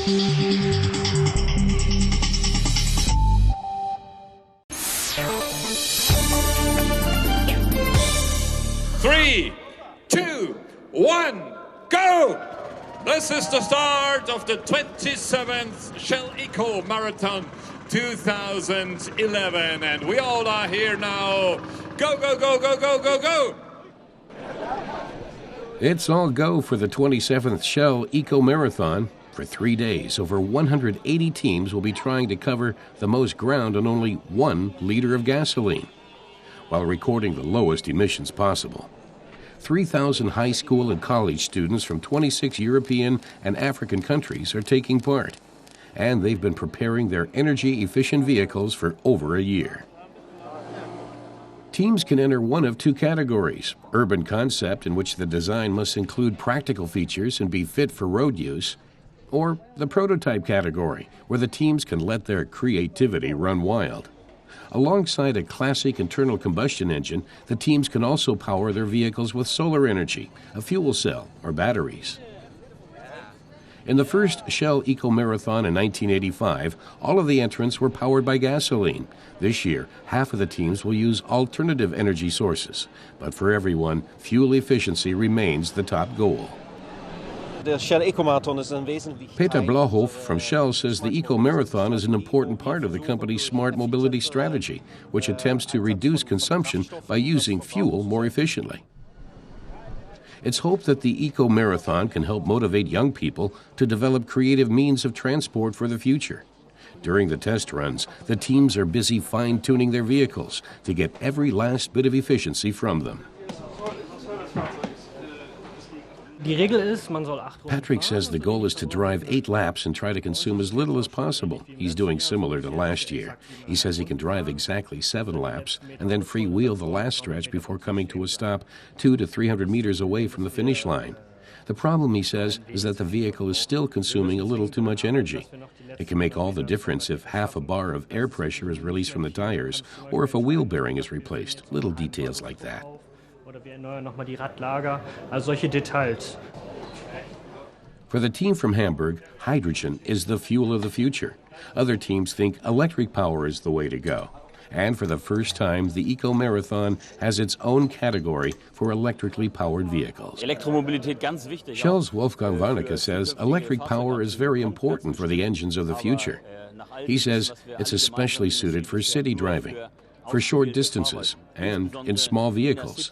Three, two, one, go! This is the start of the 27th Shell Eco-Marathon 2011, and we all are here now. Go, go, go, go, go, go, go! It's all go for the 27th Shell Eco-Marathon. For 3 days, over 180 teams will be trying to cover the most ground on only 1 liter of gasoline, while recording the lowest emissions possible. 3,000 high school and college students from 26 European and African countries are taking part, and they've been preparing their energy-efficient vehicles for over a year. Teams can enter one of 2 categories: urban concept, in which the design must include practical features and be fit for road use, or the prototype category, where the teams can let their creativity run wild. Alongside a classic internal combustion engine, the teams can also power their vehicles with solar energy, a fuel cell, or batteries. In the first Shell Eco-Marathon in 1985, all of the entrants were powered by gasoline. This year, half of the teams will use alternative energy sources. But for everyone, fuel efficiency remains the top goal. Peter Blauhof from Shell says the Eco-Marathon is an important part of the company's smart mobility strategy, which attempts to reduce consumption by using fuel more efficiently. It's hoped that the Eco-Marathon can help motivate young people to develop creative means of transport for the future. During the test runs, the teams are busy fine-tuning their vehicles to get every last bit of efficiency from them. Patrick says the goal is to drive 8 laps and try to consume as little as possible. He's doing similar to last year. He says he can drive exactly 7 laps and then freewheel the last stretch before coming to a stop 200 to 300 meters away from the finish line. The problem, he says, is that the vehicle is still consuming a little too much energy. It can make all the difference if half a bar of air pressure is released from the tires or if a wheel bearing is replaced. Little details like that. For the team from Hamburg, hydrogen is the fuel of the future. Other teams think electric power is the way to go. And for the first time, the Eco-Marathon has its own category for electrically powered vehicles. Shell's Wolfgang Warnecke says electric power is very important for the engines of the future. He says it's especially suited for city driving, for short distances, and in small vehicles.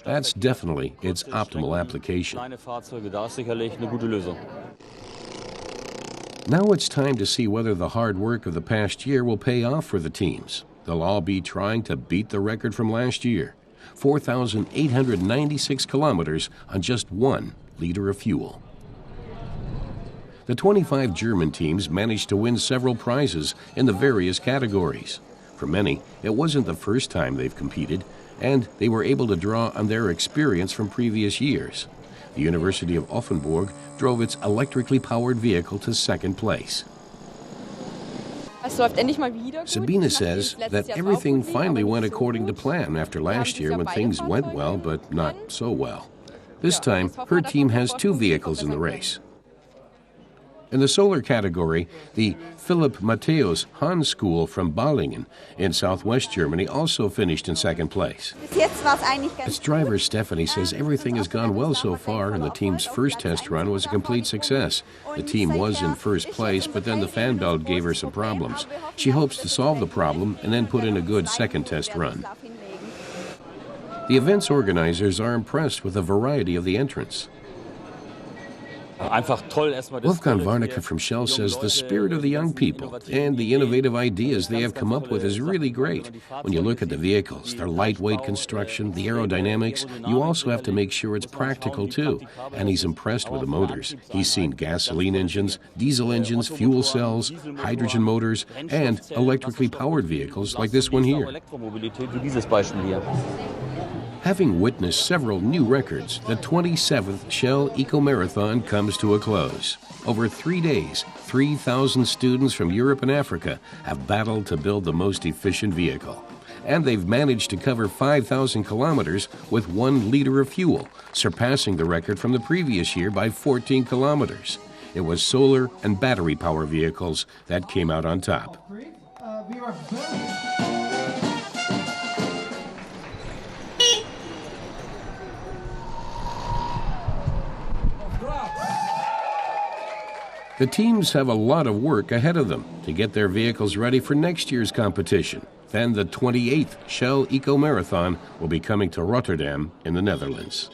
That's definitely its optimal application. Now it's time to see whether the hard work of the past year will pay off for the teams. They'll all be trying to beat the record from last year: 4,896 kilometers on just 1 liter of fuel. The 25 German teams managed to win several prizes in the various categories. For many, it wasn't the first time they've competed, and they were able to draw on their experience from previous years. The University of Offenburg drove its electrically powered vehicle to 2nd place. Sabine says that everything finally went according to plan after last year when things went well, but not so well. This time, her team has 2 vehicles in the race. In the solar category, the Philipp Matthäus Hahn School from Balingen in southwest Germany also finished in 2nd place. Its driver Stephanie says everything has gone well so far, and the team's first test run was a complete success. The team was in 1st place, but then the fan belt gave her some problems. She hopes to solve the problem and then put in a good 2nd test run. The event's organizers are impressed with the variety of the entrants. Wolfgang Warnecke from Shell says the spirit of the young people and the innovative ideas they have come up with is really great. When you look at the vehicles, their lightweight construction, the aerodynamics, you also have to make sure it's practical too. And he's impressed with the motors. He's seen gasoline engines, diesel engines, fuel cells, hydrogen motors, and electrically powered vehicles like this one here. Having witnessed several new records, the 27th Shell Eco-Marathon comes to a close. Over 3 days, 3,000 students from Europe and Africa have battled to build the most efficient vehicle. And they've managed to cover 5,000 kilometers with 1 liter of fuel, surpassing the record from the previous year by 14 kilometers. it was solar and battery power vehicles that came out on top. The teams have a lot of work ahead of them to get their vehicles ready for next year's competition. Then the 28th Shell Eco-Marathon will be coming to Rotterdam in the Netherlands.